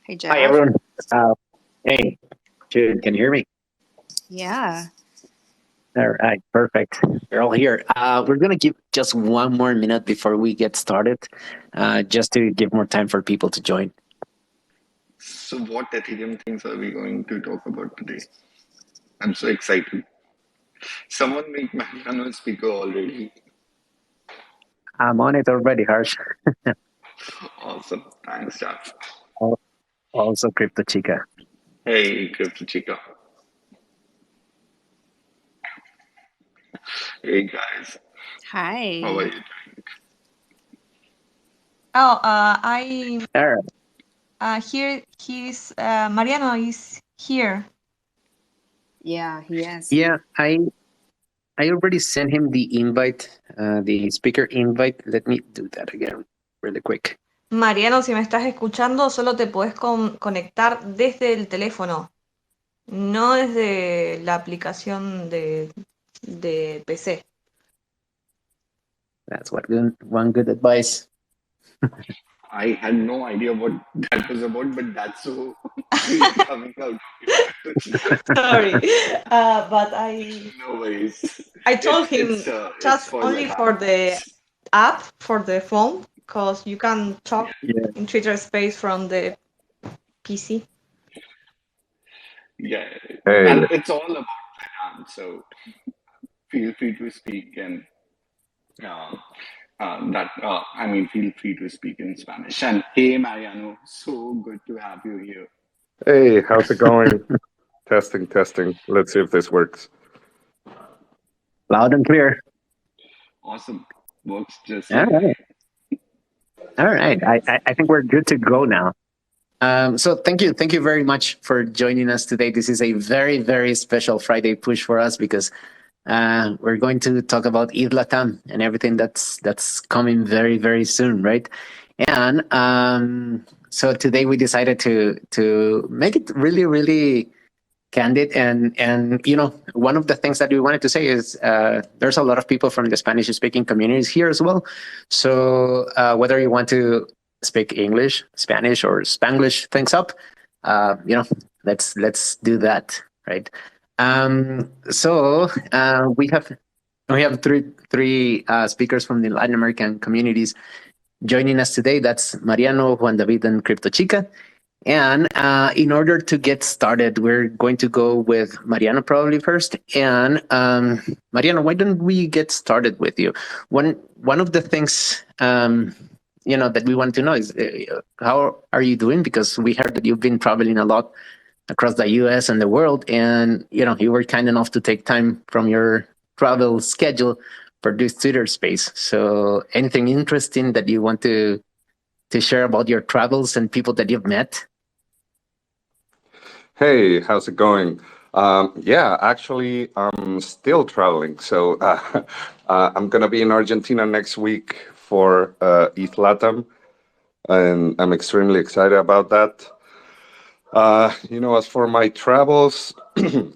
Hey, Jeff. Hi, everyone. Hey, Jude, can you hear me? Yeah. All right, perfect. We're all here. We're going to give just one more minute before we get started, just to give more time for people to join. So what Ethereum things are we going to talk about today? I'm so excited. Someone make Mariano a speaker already. I'm on it already, Harsh. Awesome. Thanks, Jeff. Also, CryptoChica. Hey, CryptoChica. Hey, guys. Hi. How are you doing? Oh, All right. here he's Mariano is here. Yeah, he is. Yeah, I already sent him the invite, the speaker invite. Let me do that again really quick. Mariano, si me estás escuchando, solo te puedes conectar desde el teléfono, no desde la aplicación de PC. That's one good advice. I had no idea what that was about, but that's so great coming out. Sorry, but No worries. I told him It's just for only Latam. for the app for the phone, because you can talk in Twitter Space from the PC. Yeah, Hey. and it's all about Latam, so feel free to speak and feel free to speak in Spanish. And hey, Mariano, so good to have you here. Hey, how's it going? Testing. Let's see if this works. Loud and clear. Awesome. Works just All right. All right. I think we're good to go now. So thank you very much for joining us today. This is a very, very special Friday push for us because we're going to talk about ETHLatam and everything that's coming very, very soon, right? And so today we decided to make it really, really candid, and one of the things that we wanted to say is there's a lot of people from the Spanish-speaking communities here as well. So whether you want to speak English, Spanish, or Spanglish things up, let's do that, right? So we have three speakers from the Latin American communities joining us today. That's Mariano, Juan David, and CryptoChica. And in order to get started, we're going to go with Mariano probably first. And Mariano, why don't we get started with you? One of the things that we want to know is how are you doing? Because we heard that you've been traveling a lot across the U.S. and the world, and you were kind enough to take time from your travel schedule for this Twitter space. So, anything interesting that you want to share about your travels and people that you've met? Hey, how's it going? Yeah, actually, I'm still traveling. So I'm going to be in Argentina next week for ETHLatam, and I'm extremely excited about that. As for my travels,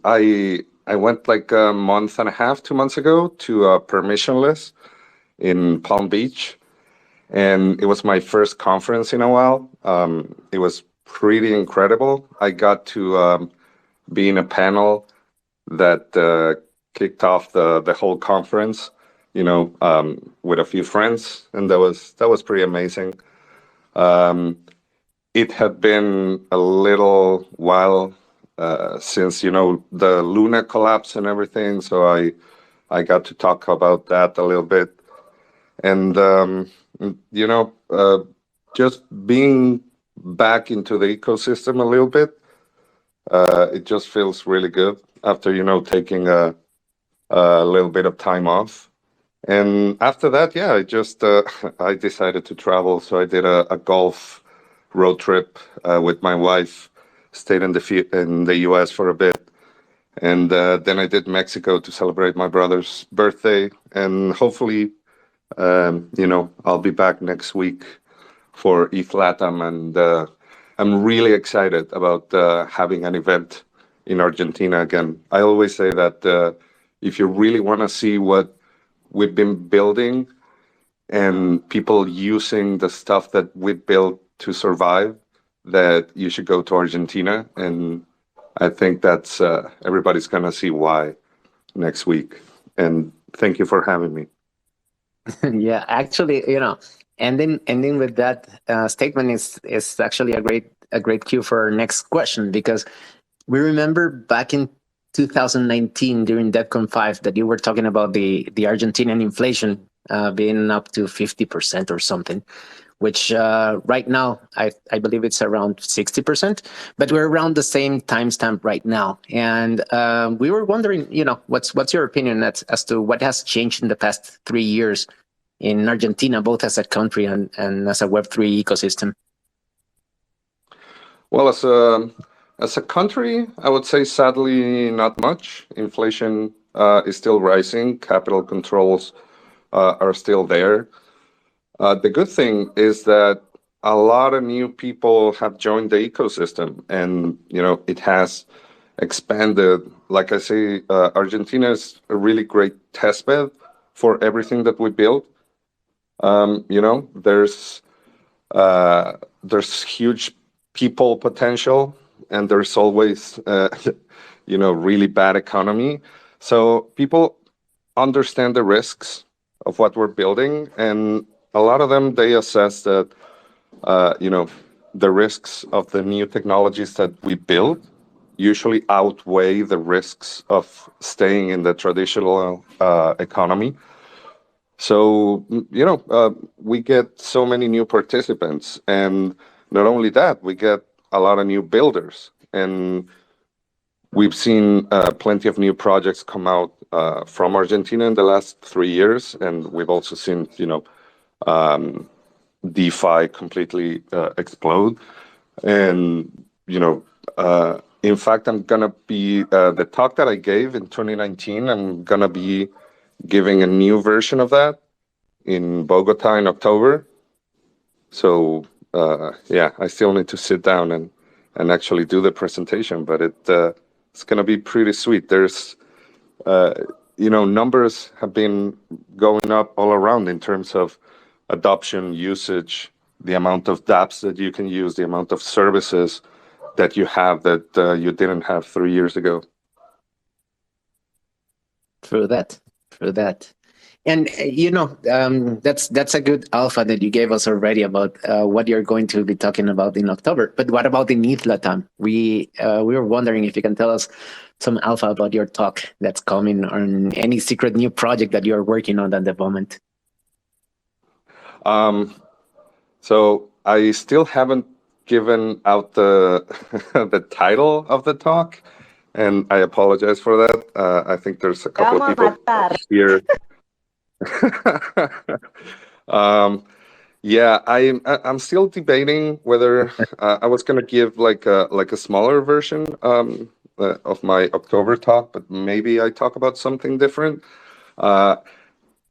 I went like a month and a half, 2 months ago to Permissionless in Palm Beach. And it was my first conference in a while. It was pretty incredible. I got to be in a panel that kicked off the whole conference, with a few friends, and that was pretty amazing. It had been a little while since the Luna collapse and everything, so I got to talk about that a little bit, and just being back into the ecosystem a little bit. It just feels really good after taking a little bit of time off. And after that, yeah, I just I decided to travel, so I did a golf road trip with my wife, stayed in the US for a bit, and then I did Mexico to celebrate my brother's birthday, and hopefully I'll be back next week for ETHLatam, and I'm really excited about having an event in Argentina again. I always say that if you really want to see what we've been building and people using the stuff that we built to survive, that you should go to Argentina, and I think that's everybody's gonna see why next week. And thank you for having me. Yeah, actually, ending with that statement is actually a great cue for our next question, because we remember back in 2019 during DevCon 5 that you were talking about the Argentinian inflation being up to 50% or something, which right now I believe it's around 60%, but we're around the same timestamp right now. And we were wondering, what's your opinion as to what has changed in the past 3 years in Argentina, both as a country and as a Web3 ecosystem? Well, as a country, I would say sadly not much. Inflation is still rising. Capital controls are still there. The good thing is that a lot of new people have joined the ecosystem, and it has expanded. Like I say, Argentina is a really great testbed for everything that we build. There's huge people potential, and there's always really bad economy. So people understand the risks of what we're building, and a lot of them, they assess that the risks of the new technologies that we build usually outweigh the risks of staying in the traditional economy. So we get so many new participants, and not only that, we get a lot of new builders, and we've seen plenty of new projects come out from Argentina in the last 3 years, and we've also seen DeFi completely explode. And in fact, I'm gonna be the talk that I gave in 2019. I'm gonna be giving a new version of that in Bogota in October. So I still need to sit down and actually do the presentation, but it's gonna be pretty sweet. There's numbers have been going up all around in terms of adoption, usage, the amount of dapps that you can use, the amount of services that you have that you didn't have 3 years ago. True that. And that's a good alpha that you gave us already about what you're going to be talking about in October. But what about in ETHLatam? We were wondering if you can tell us some alpha about your talk that's coming, on any secret new project that you're working on at the moment. So I still haven't given out the the title of the talk, and I apologize for that. I think there's a couple of people here. I'm still debating whether I was gonna give like a smaller version of my October talk, but maybe I talk about something different. I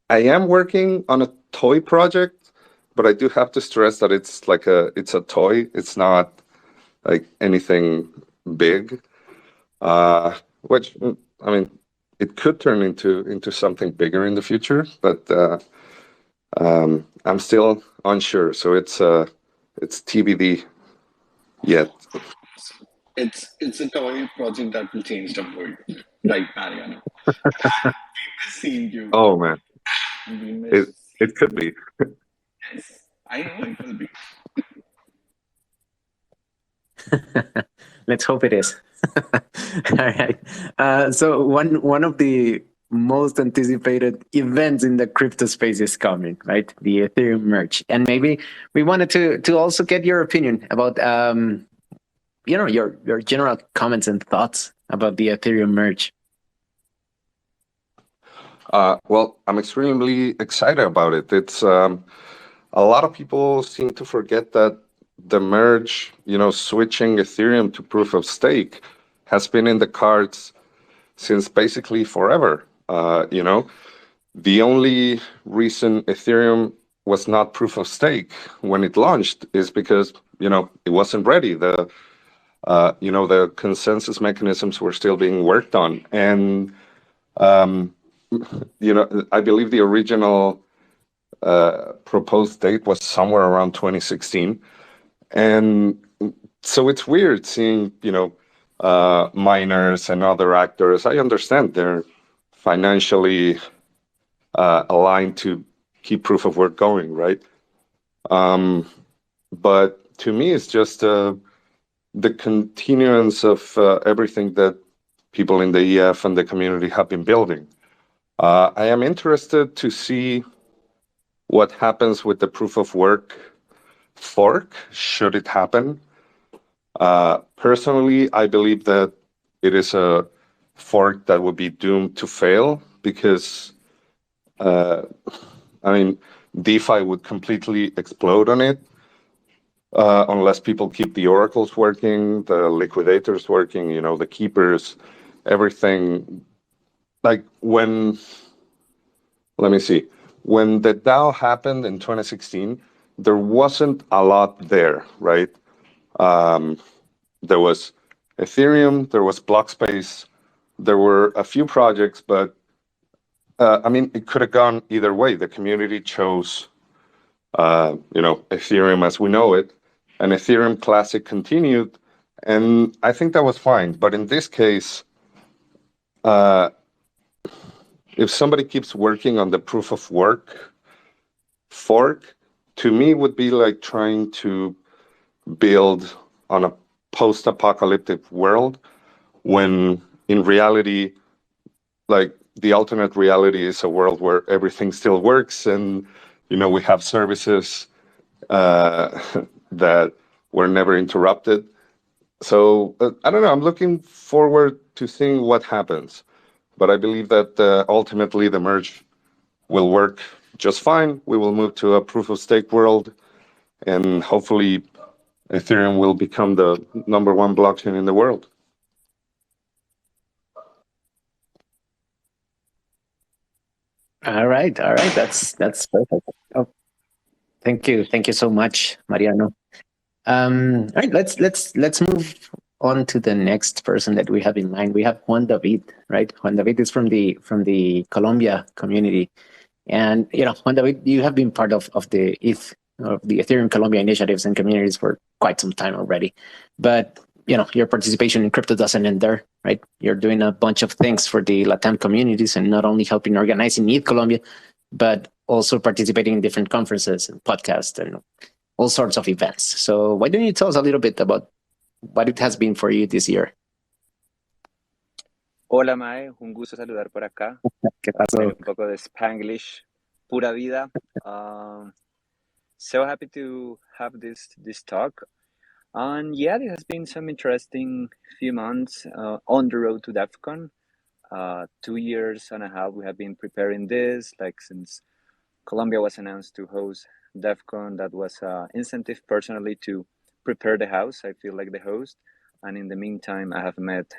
am working on a toy project, but I do have to stress that it's a toy. It's not like anything big. Which I mean, it could turn into something bigger in the future, but I'm still unsure. So it's TBD yet. It's a toy project that will change the world, right, Mariano? We miss seeing you. Oh man, We miss. it could be. Yes, I know it will be. Let's hope it is. All right. So one of the most anticipated events in the crypto space is coming, right? The Ethereum merge, and maybe we wanted to also get your opinion about your general comments and thoughts about the Ethereum merge. Well, I'm extremely excited about it. It's a lot of people seem to forget that the merge, switching Ethereum to proof of stake, has been in the cards since basically forever. The only reason Ethereum was not proof of stake when it launched is because it wasn't ready. The consensus mechanisms were still being worked on, and I believe the original proposed date was somewhere around 2016. And so it's weird seeing, miners and other actors. I understand they're financially aligned to keep proof of work going, right? But to me, it's just the continuance of everything that people in the EF and the community have been building. I am interested to see what happens with the proof of work fork, should it happen. Personally, I believe that it is a fork that would be doomed to fail because, DeFi would completely explode on it unless people keep the oracles working, the liquidators working, the keepers, everything. Like when the DAO happened in 2016, there wasn't a lot there, right? There was Ethereum, there was Blockspace, there were a few projects, but it could have gone either way. The community chose, Ethereum as we know it, and Ethereum Classic continued, and I think that was fine. But in this case, if somebody keeps working on the proof of work fork, to me would be like trying to build on a post-apocalyptic world when in reality, like the alternate reality is a world where everything still works and we have services that were never interrupted. So I don't know, I'm looking forward to seeing what happens, but I believe that ultimately the merge will work just fine. We will move to a proof of stake world, and hopefully Ethereum will become the number one blockchain in the world. All right. That's perfect. Oh, thank you so much, Mariano. All right, let's move on to the next person that we have in mind. We have Juan David, right? Juan David is from the Colombia community, and Juan David, you have been part of the Ethereum Colombia initiatives and communities for quite some time already, but your participation in crypto doesn't end there, right? You're doing a bunch of things for the Latam communities, and not only helping organizing ETH Colombia, but also participating in different conferences and podcasts and all sorts of events. So why don't you tell us a little bit about what it has been for you this year? Hola Mae, un gusto saludar por acá. ¿Qué pasó? Un poco de Spanglish, pura vida. So happy to have this talk. And yeah, there has been some interesting few months on the road to DevCon. 2 years and a half we have been preparing this, like since Colombia was announced to host DevCon. That was an incentive personally to prepare the house. I feel like the host. And in the meantime, I have met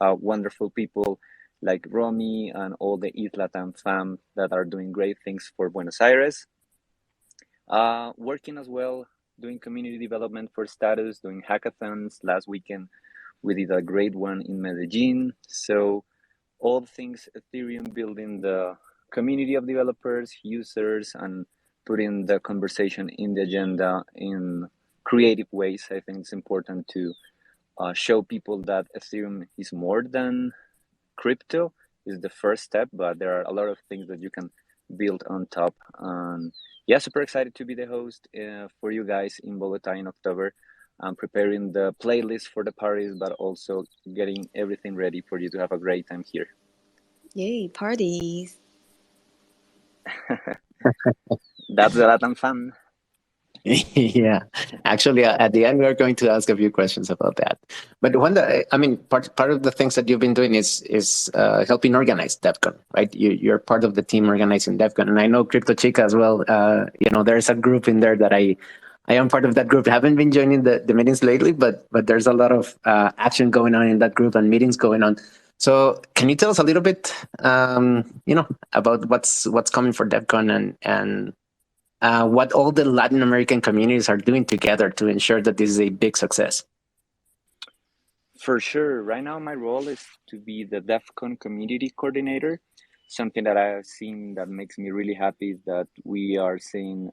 wonderful people like Romy and all the ETHLatam fam that are doing great things for Buenos Aires. Working as well, doing community development for Status, doing hackathons. Last weekend, we did a great one in Medellin. So all things Ethereum, building the community of developers, users, and putting the conversation in the agenda in creative ways. I think it's important to show people that Ethereum is more than crypto, is the first step, but there are a lot of things that you can build on top. And yeah, super excited to be the host for you guys in Bogota in October. I'm preparing the playlist for the parties, but also getting everything ready for you to have a great time here. Yay, parties. That's the Latam fun. Yeah, actually, at the end, we're going to ask a few questions about that. But part of the things that you've been doing is helping organize DevCon, right? You're part of the team organizing DevCon, and I know CryptoChica as well. There's a group in there that I am part of that group. I haven't been joining the meetings lately, but there's a lot of action going on in that group and meetings going on. So, can you tell us a little bit, about what's coming for DevCon and what all the Latin American communities are doing together to ensure that this is a big success? For sure. Right now, my role is to be the DevCon community coordinator. Something that I have seen that makes me really happy is that we are seeing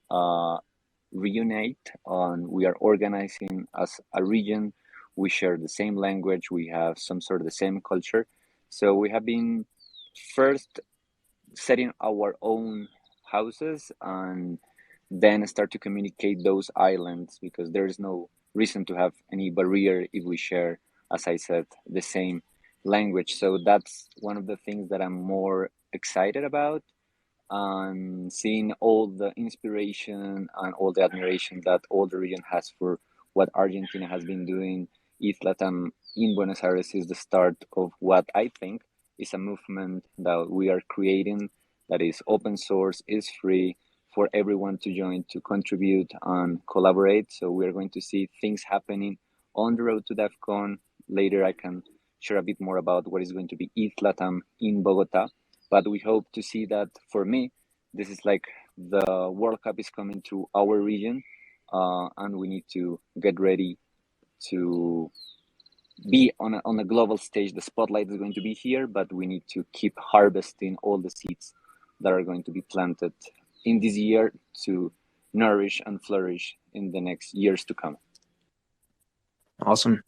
reunite, and we are organizing as a region. We share the same language, we have some sort of the same culture. So we have been first setting our own houses and then start to communicate those islands, because there is no reason to have any barrier if we share, as I said, the same language. So that's one of the things that I'm more excited about, and seeing all the inspiration and all the admiration that all the region has for what Argentina has been doing. ETHLatam in Buenos Aires is the start of what I think is a movement that we are creating, that is open source, is free for everyone to join, to contribute and collaborate. So we are going to see things happening on the road to DEFCON. Later I can share a bit more about what is going to be ETHLatam in Bogota. But we hope to see that. For me, this is like the World Cup is coming to our region, and we need to get ready to be on a global stage. The spotlight is going to be here, but we need to keep harvesting all the seeds that are going to be planted in this year to nourish and flourish in the next years to come. Awesome.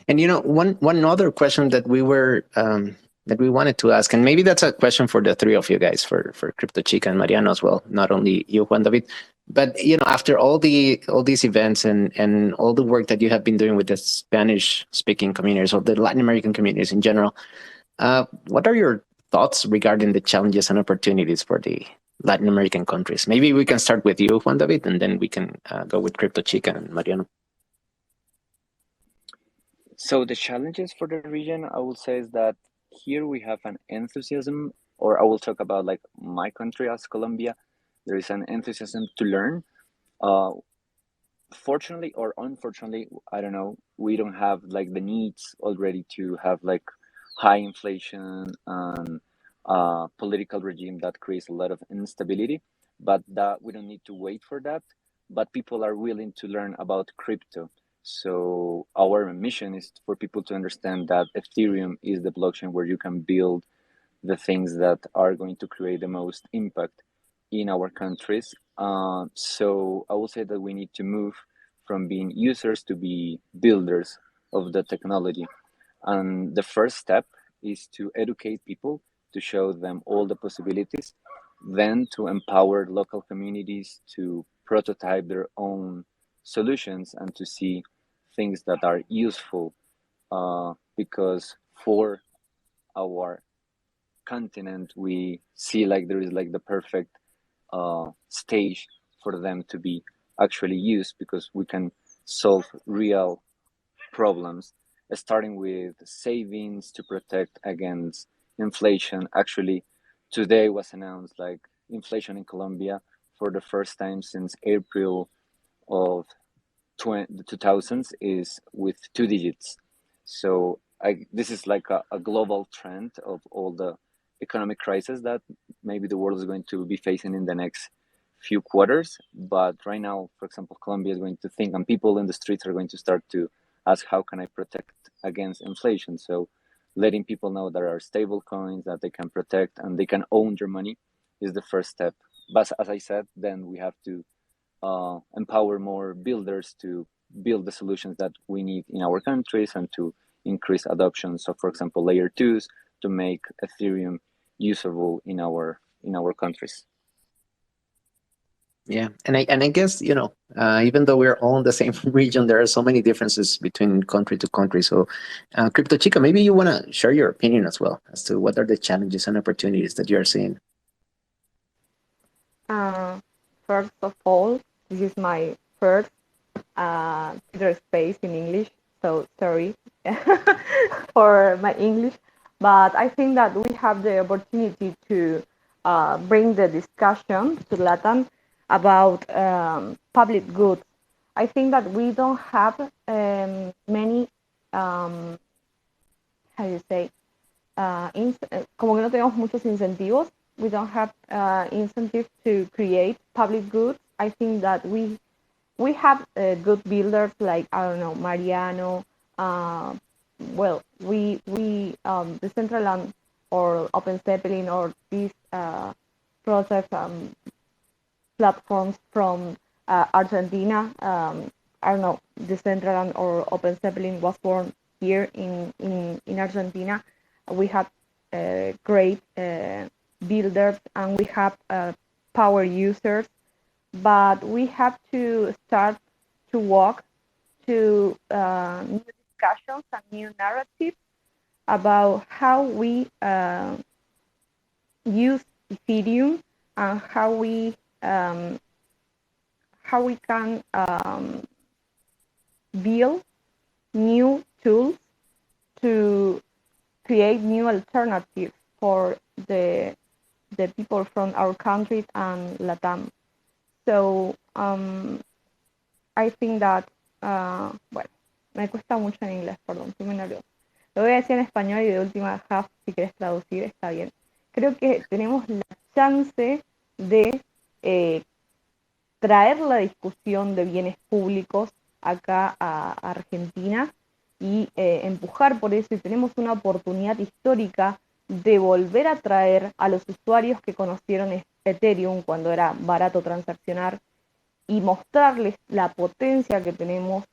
And one other question that we wanted to ask, and maybe that's a question for the three of you guys, for CryptoChica and Mariano as well, not only you, Juan David. But after all these events and all the work that you have been doing with the Spanish-speaking communities or the Latin American communities in general, what are your thoughts regarding the challenges and opportunities for the Latin American countries? Maybe we can start with you, Juan David, and then we can go with CryptoChica and Mariano. So the challenges for the region, I will say, is that here we have an enthusiasm, or I will talk about like my country as Colombia. There is an enthusiasm to learn. Fortunately or unfortunately, I don't know, we don't have like the needs already to have like high inflation and political regime that creates a lot of instability, but that we don't need to wait for that. But people are willing to learn about crypto. So our mission is for people to understand that Ethereum is the blockchain where you can build the things that are going to create the most impact in our countries. So I will say that we need to move from being users to be builders of the technology. And the first step is to educate people, to show them all the possibilities, then to empower local communities to prototype their own solutions and to see things that are useful, because for our continent we see like there is like the perfect stage for them to be actually used, because we can solve real problems, starting with savings to protect against inflation. Actually, today was announced like inflation in Colombia for the first time since April of the 2000s is with 2 digits. So this is like a global trend of all the economic crisis that maybe the world is going to be facing in the next few quarters. But right now, for example, Colombia is going to think, and people in the streets are going to start to ask, how can I protect against inflation? So letting people know there are stable coins that they can protect and they can own their money is the first step. But as I said, then we have to empower more builders to build the solutions that we need in our countries and to increase adoption. So, for example, layer 2s to make Ethereum usable in our countries. Yeah, and I guess even though we're all in the same region, there are so many differences between country to country. So, CryptoChica, maybe you want to share your opinion as well as to what are the challenges and opportunities that you are seeing. First of all, this is my first Twitter space in English, so sorry for my English, but I think that we have the opportunity to bring the discussion to Latam about public goods. I think that we don't have many, how do you say, como que no tenemos muchos incentivos. We don't have incentives to create public goods. I think that we have good builders like, I don't know, Mariano. Well, we decentralized or Open Zeppelin or these project platforms from Argentina. I don't know, Decentraland or Open Zeppelin was born here in Argentina. We have great builders and we have power users, but we have to start to walk to new discussions and new narratives about how we use Ethereum and how we can build new tools to create new alternatives for the people from our countries and Latam. So I think that, bueno, me cuesta mucho en inglés, perdón, estoy muy nerviosa. Lo voy a decir en español y de última, Jaf, si quieres traducir, está bien. Creo que tenemos la chance de traer la discusión de bienes públicos acá a Argentina y empujar por eso, y tenemos una oportunidad histórica de volver a traer a los usuarios que conocieron Ethereum cuando era barato transaccionar y mostrarles la potencia que tenemos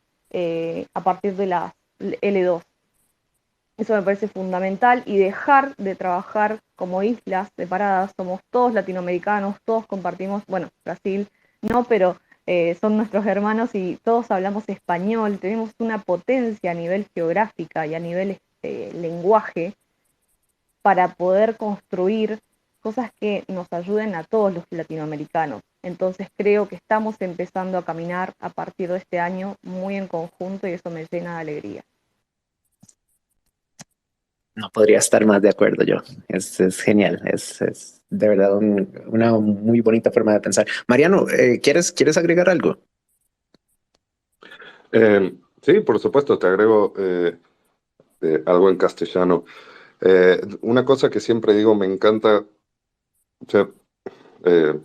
a partir de las L2. Eso me parece fundamental, y dejar de trabajar como islas separadas. Somos todos latinoamericanos, todos compartimos, bueno, Brasil no, pero son nuestros hermanos y todos hablamos español, tenemos una potencia a nivel geográfica y a nivel lenguaje para poder construir cosas que nos ayuden a todos los latinoamericanos. Entonces creo que estamos empezando a caminar a partir de este año muy en conjunto y eso me llena de alegría. No podría estar más de acuerdo yo. Es genial. Es de verdad una muy bonita forma de pensar. Mariano, ¿quieres agregar algo? Sí, por supuesto, te agrego algo en castellano. Una cosa que siempre digo, me encanta, o sea,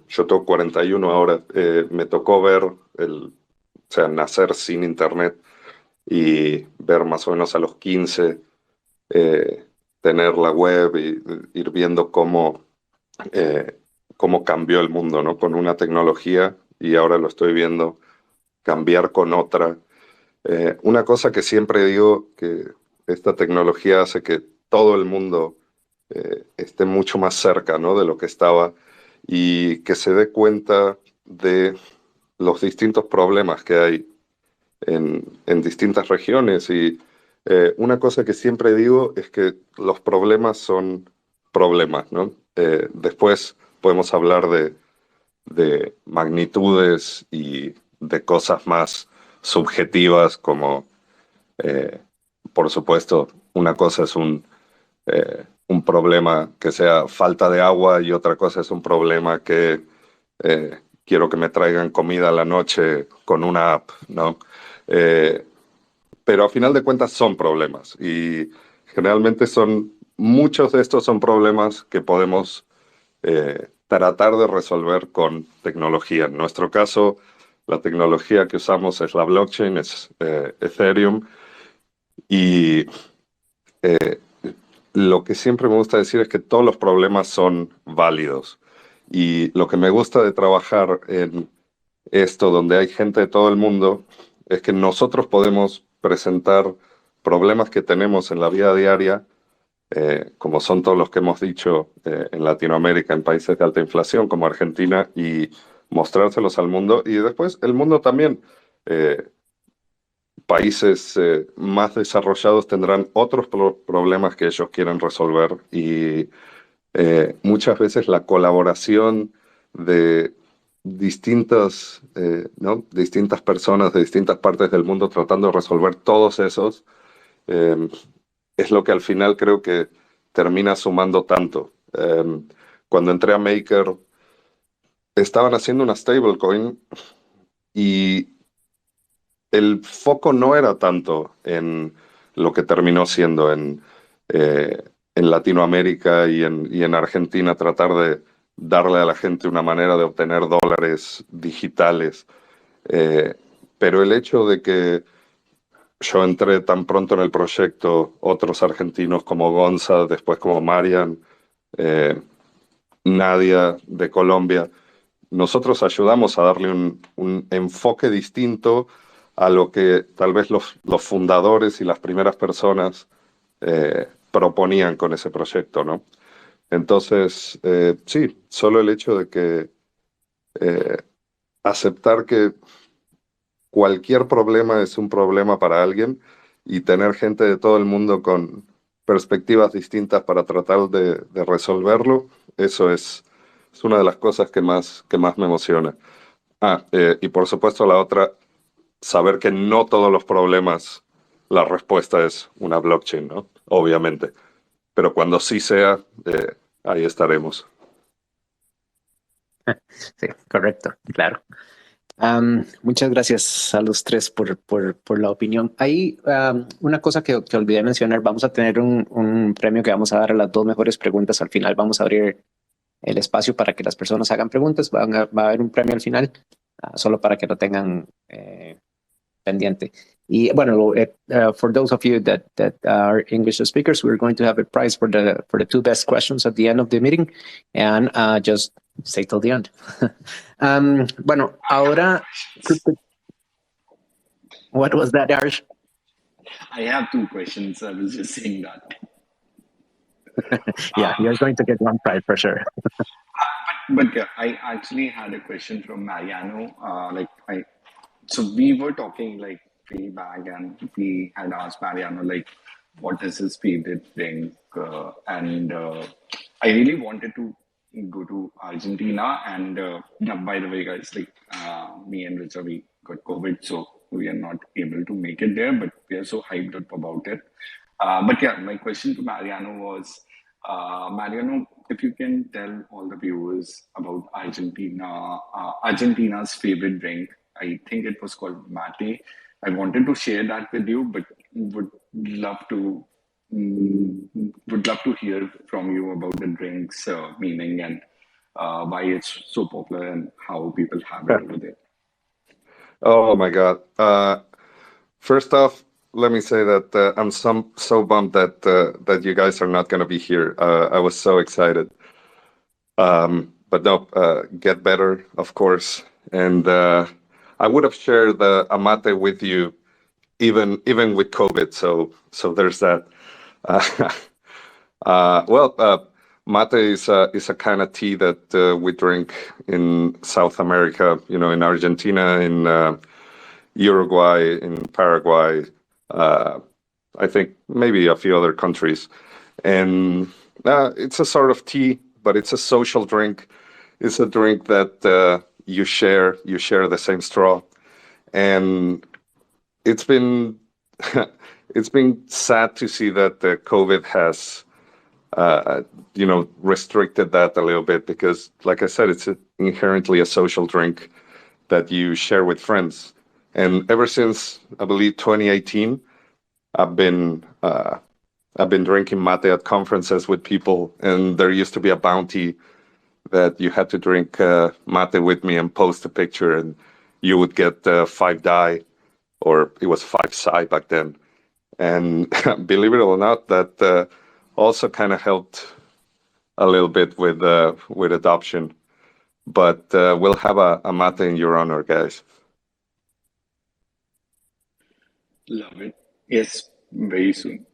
yo tengo 41 ahora, me tocó ver o sea, nacer sin internet y ver más o menos a los 15 tener la web y ir viendo cómo cambió el mundo, ¿no? Con una tecnología, y ahora lo estoy viendo cambiar con otra. Una cosa que siempre digo, que esta tecnología hace que todo el mundo esté mucho más cerca, ¿no? De lo que estaba, y que se dé cuenta de los distintos problemas que hay en distintas regiones. Y una cosa que siempre digo es que los problemas son problemas, ¿no? Después podemos hablar de magnitudes y de cosas más subjetivas, como, por supuesto, una cosa es un problema que sea falta de agua, y otra cosa es un problema que quiero que me traigan comida a la noche con una app, ¿no? Pero a final de cuentas son problemas, y generalmente muchos de estos son problemas que podemos tratar de resolver con tecnología. En nuestro caso, la tecnología que usamos es la blockchain, es Ethereum, y lo que siempre me gusta decir es que todos los problemas son válidos. Y lo que me gusta de trabajar en esto, donde hay gente de todo el mundo, es que nosotros podemos presentar problemas que tenemos en la vida diaria, como son todos los que hemos dicho en Latinoamérica, en países de alta inflación como Argentina, y mostrárselos al mundo. Y después el mundo también, países más desarrollados tendrán otros problemas que ellos quieren resolver, y muchas veces la colaboración de ¿no? distintas personas de distintas partes del mundo tratando de resolver todos esos, es lo que al final creo que termina sumando tanto. Cuando entré a Maker, estaban haciendo una stablecoin, y el foco no era tanto en lo que terminó siendo en Latinoamérica y en Argentina, tratar de darle a la gente una manera de obtener dólares digitales. Pero el hecho de que yo entré tan pronto en el proyecto, otros argentinos como Gonza, después como Marian, Nadia de Colombia, nosotros ayudamos a darle un enfoque distinto a lo que tal vez los fundadores y las primeras personas proponían con ese proyecto, ¿no? Entonces, sí, solo el hecho de que aceptar que cualquier problema es un problema para alguien y tener gente de todo el mundo con perspectivas distintas para tratar de resolverlo, eso es una de las cosas que más me emociona. Y por supuesto la otra, saber que no todos los problemas, la respuesta es una blockchain, ¿no? Obviamente. Pero cuando sí sea, ahí estaremos. Sí, correcto, claro. Muchas gracias a los tres por la opinión. Hay una cosa que olvidé mencionar. Vamos a tener un premio que vamos a dar a las dos mejores preguntas. Al final vamos a abrir el espacio para que las personas hagan preguntas. Va a haber un premio al final, solo para que lo tengan pendiente. Y bueno, for those of you that are English speakers, we're going to have a prize for the two best questions at the end of the meeting, and just stay till the end. Bueno, ahora, what was that, Arsh? I have 2 questions. I was just saying that. Yeah, you're going to get one prize for sure. But I actually had a question from Mariano. So we were talking like way back, and we had asked Mariano like, what is his favorite drink? And I really wanted to go to Argentina. And by the way, guys, like me and Richard, we got COVID, so we are not able to make it there. But we are so hyped up about it. But yeah, my question to Mariano was, Mariano, if you can tell all the viewers about Argentina's favorite drink. I think it was called mate. I wanted to share that with you, but would love to hear from you about the drink's meaning and why it's so popular and how people have it over there. Oh my God. First off, let me say that I'm so bummed that you guys are not going to be here. I was so excited. But no, get better, of course. And I would have shared a mate with you, even with COVID. So there's that. Mate is a kind of tea that we drink in South America. You know, in Argentina, in Uruguay, in Paraguay. I think maybe a few other countries. And it's a sort of tea, but it's a social drink. It's a drink that you share the same straw. And it's been it's been sad to see that the COVID has restricted that a little bit, because like I said, it's inherently a social drink that you share with friends. And ever since, I believe, 2018, I've been drinking mate at conferences with people, and there used to be a bounty that you had to drink mate with me and post a picture, and you would get 5 DAI, or it was 5 SAI back then. And believe it or not, that also kind of helped a little bit with adoption. But we'll have a mate in your honor, guys. Love it. Yes, very soon.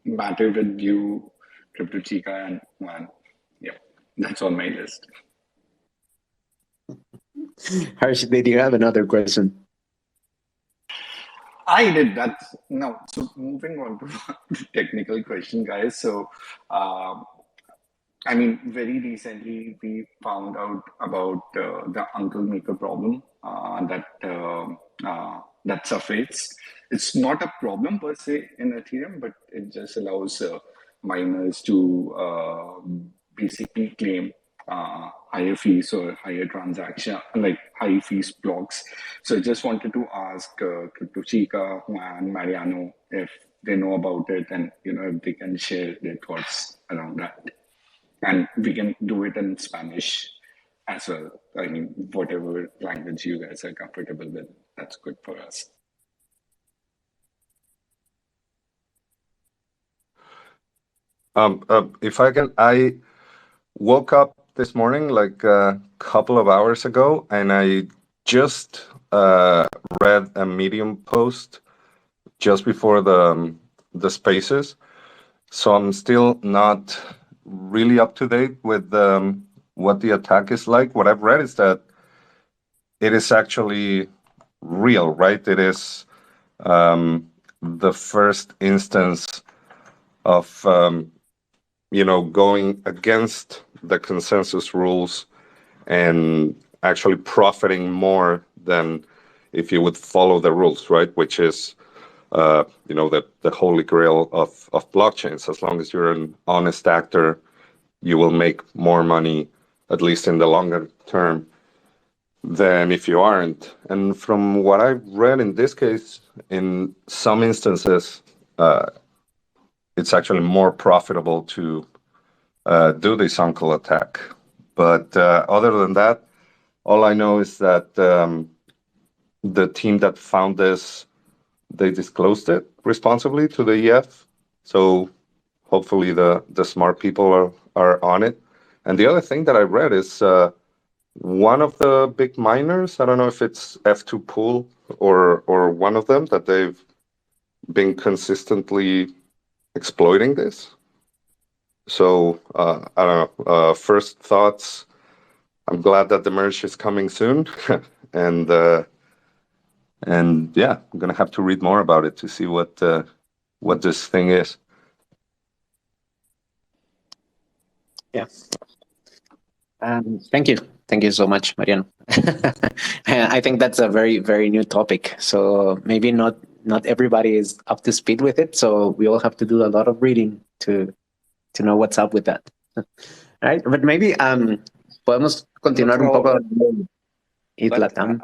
Matter with you, CryptoChica, and Juan. Yeah, that's on my list. Harsh, did you have another question? I did that. Now, so moving on to the technical question, guys. So, I mean, very recently we found out about the Uncle Maker problem that surfaced. It's not a problem per se in Ethereum, but it just allows miners to basically claim higher fees or higher transaction, like high fees blocks. So I just wanted to ask CryptoChica and Mariano if they know about it, and if they can share their thoughts around that. And we can do it in Spanish as well. I mean, whatever language you guys are comfortable with, that's good for us. If I can, I woke up this morning, like a couple of hours ago, and I just read a Medium post just before the spaces. So I'm still not really up to date with what the attack is like. What I've read is that it is actually real, right? It is the first instance of going against the consensus rules and actually profiting more than if you would follow the rules, right? Which is the holy grail of blockchains. As long as you're an honest actor, you will make more money, at least in the longer term, than if you aren't. And from what I've read in this case, in some instances, it's actually more profitable to do this uncle attack. But other than that, all I know is that the team that found this, they disclosed it responsibly to the EF. So hopefully the smart people are on it. And the other thing that I read is one of the big miners, I don't know if it's F2 Pool or one of them, that they've been consistently exploiting this. So I don't know. First thoughts, I'm glad that the merge is coming soon. and yeah, I'm gonna have to read more about it to see what this thing is. Yeah. Thank you so much, Mariano. I think that's a very, very new topic. So maybe not everybody is up to speed with it. So we all have to do a lot of reading to know what's up with that. Right? But maybe podemos continuar un poco. ETHLatam.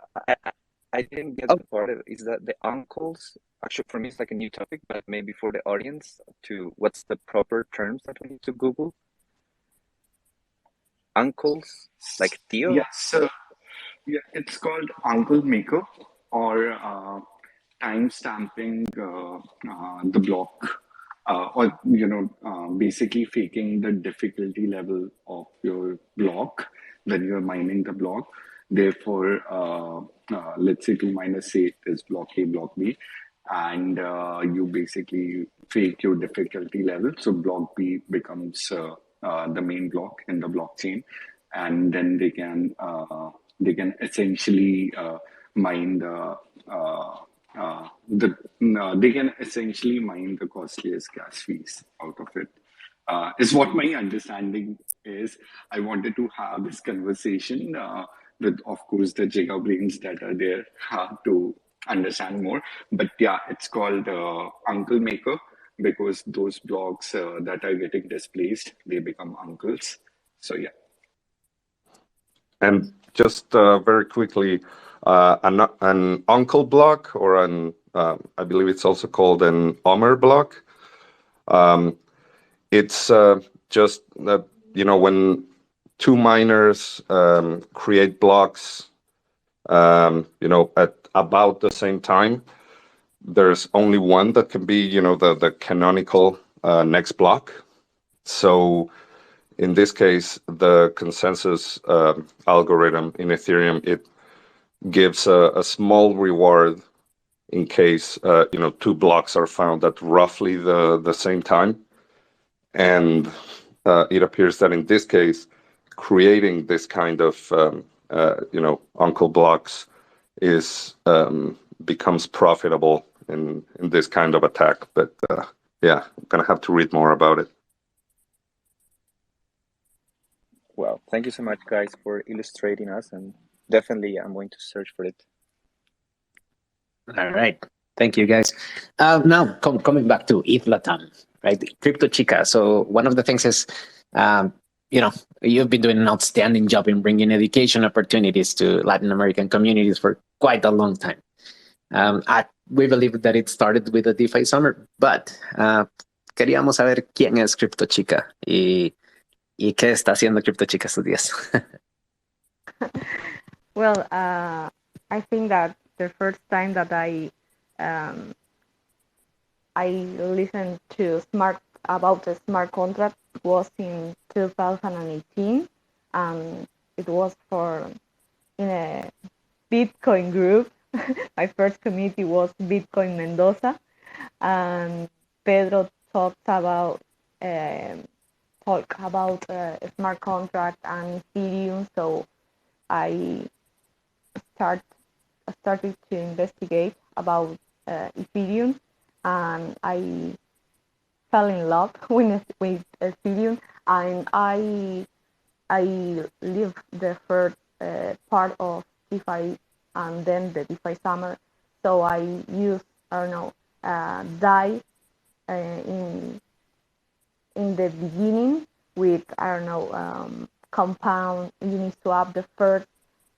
I didn't get the part of it. Is that the uncles? Actually, for me, it's like a new topic, but maybe for the audience, what's the proper terms that we need to Google? Uncles, like tío? Yeah, so it's called Uncle Maker or time stamping the block, or basically faking the difficulty level of your block when you're mining the block. Therefore, let's say 2 minus 8 is block A, block B, and you basically fake your difficulty level. So block B becomes the main block in the blockchain, and then they can essentially mine they can essentially mine the costliest gas fees out of it. Is what my understanding is. I wanted to have this conversation with, of course, the Chica brains that are there to understand more. But yeah, it's called Uncle Maker because those blocks that are getting displaced, they become uncles. So yeah. And just very quickly, an uncle block, or I believe it's also called an Omer block. It's just that, when two miners create blocks, at about the same time, there's only one that can be, the canonical next block. So in this case, the consensus algorithm in Ethereum, it gives a small reward in case, two blocks are found at roughly the same time. And it appears that in this case, creating this kind of, uncle blocks becomes profitable in this kind of attack. But yeah, I'm going to have to read more about it. Well, thank you so much, guys, for illustrating us, and definitely I'm going to search for it. All right. Thank you, guys. Now, coming back to ETHLatam, right? CryptoChica. So one of the things is, you've been doing an outstanding job in bringing education opportunities to Latin American communities for quite a long time. We believe that it started with the DeFi Summer, but queríamos saber quién es CryptoChica y qué está haciendo CryptoChica estos días. Well, I think that the first time that I listened to about the smart contract was in 2018, and it was in a Bitcoin group. My first community was Bitcoin Mendoza, and Pedro um, talk about smart contract and Ethereum. So I start started to investigate about Ethereum, and I fell in love with Ethereum, and I lived the first part of DeFi and then the DeFi summer. So I used, I don't know, DAI in the beginning with, I don't know, Compound, Uniswap, the first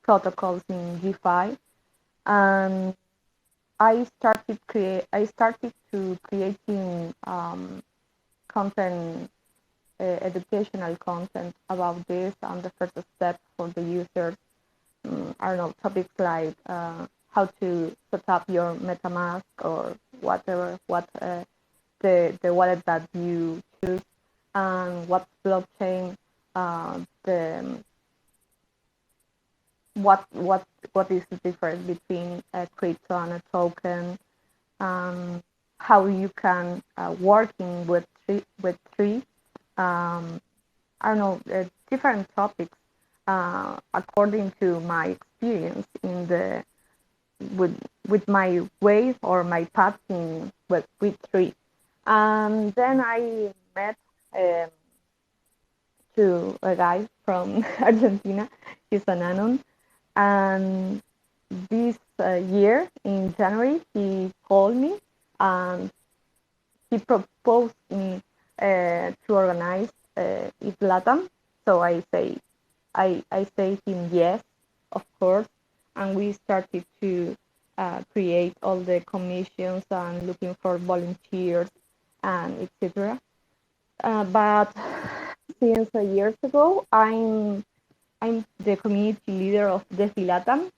protocols in DeFi. And I started to creating content, educational content about this, and the first step for the users. I don't know, topics like how to set up your MetaMask or whatever, what the wallet that you choose, and what blockchain, the what is the difference between a crypto and a token, how you can working with three I don't know, different topics according to my experience in the with my way or my path in with three. And then I met um, to a guy from Argentina. He's an anon, and this year in January he called me and he proposed me to organize ETHLatam. So I say him yes, of course, and we started to create all the commissions and looking for volunteers and etc. But since years ago, I'm the community leader of ETHLatam.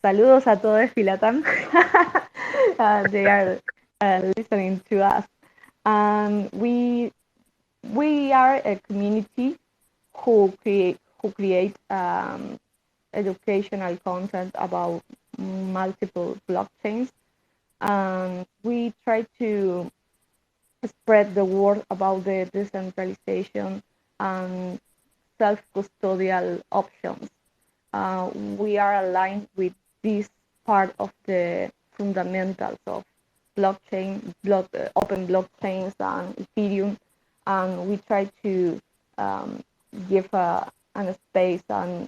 Saludos a todo ETHLatam. They are listening to us. We are a community who create educational content about multiple blockchains. We try to spread the word about the decentralization and self-custodial options. We are aligned with this part of the fundamentals of open blockchains and Ethereum, and we try to give a space and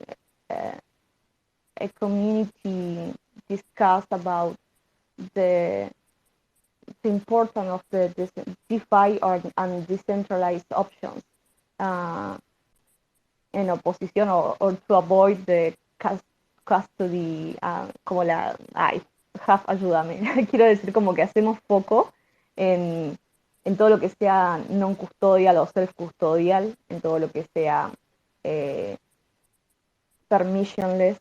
a community discuss about the importance of the DeFi and decentralized options en oposición or to avoid the custody, ayúdame, quiero decir como que hacemos foco en todo lo que sea non-custodial o self-custodial, en todo lo que sea permissionless,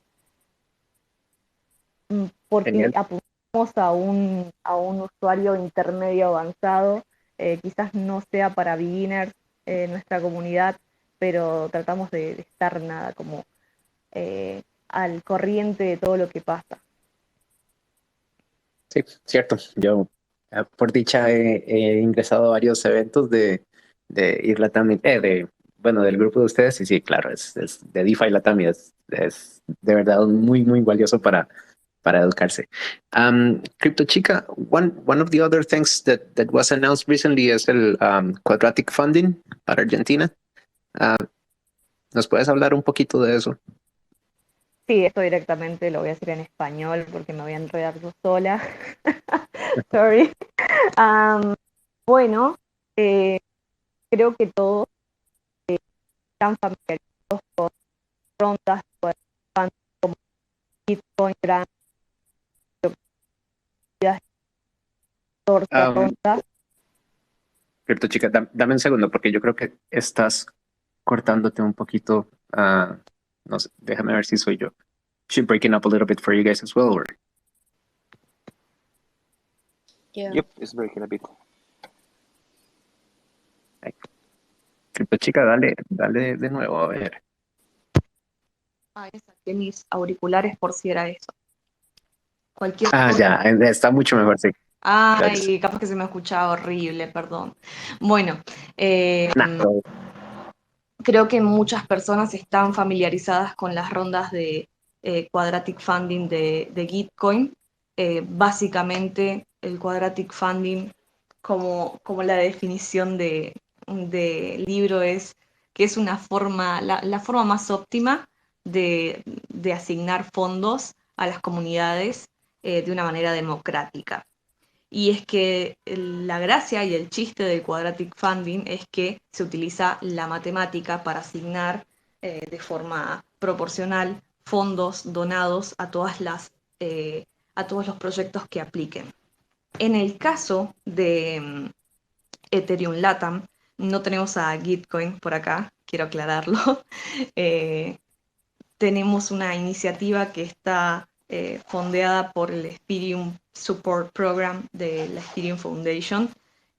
porque Genial. apuntamos a un usuario intermedio avanzado, quizás no sea para beginners en nuestra comunidad, pero tratamos de estar nada como al corriente de todo lo que pasa. Sí, cierto. Yo, por dicha, he ingresado a varios eventos de ETHLatam, bueno, del grupo de ustedes, y sí, claro, es de DeFi Latam y es de verdad muy, muy valioso para educarse. CryptoChica, one of the other things that was announced recently es el quadratic funding para Argentina. ¿Nos puedes hablar un poquito de eso? Sí, esto directamente lo voy a decir en español porque me voy a enredar yo sola. Sorry. Bueno, creo que todos están familiarizados con rondas como Bitcoin, Gran, rondas. CryptoChica, dame un segundo porque yo creo que estás cortándote un poquito. No sé, déjame ver si soy yo. She breaking up a little bit for you guys as well, or? Yeah. Yep, it's breaking a bit. CryptoChica, dale de nuevo, a ver. Ah, saqué mis auriculares por si era eso. Cualquier cosa. Ya, está mucho mejor, sí. Gracias. Ay, capaz que se me escuchaba horrible, perdón. Bueno, Nah, creo que muchas personas están familiarizadas con las rondas de quadratic funding de Gitcoin. Básicamente, el quadratic funding, como la definición de libro es que es una forma, la forma más óptima de asignar fondos a las comunidades de una manera democrática. Y es que la gracia y el chiste del quadratic funding es que se utiliza la matemática para asignar de forma proporcional fondos donados a todos los proyectos que apliquen. En el caso de Ethereum Latam, no tenemos a Gitcoin por acá, quiero aclararlo. Eh, tenemos una iniciativa que está fondeada por el Ethereum Support Program de la Ethereum Foundation,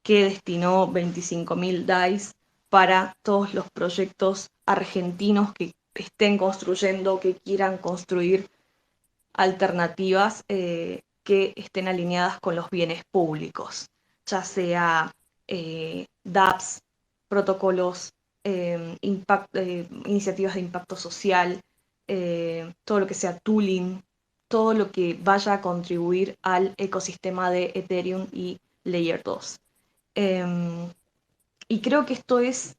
que destinó 25.000 DAIs para todos los proyectos argentinos que estén construyendo, que quieran construir alternativas que estén alineadas con los bienes públicos, ya sea dapps, protocolos, iniciativas de impacto social, todo lo que sea tooling, todo lo que vaya a contribuir al ecosistema de Ethereum y Layer 2. Y creo que esto es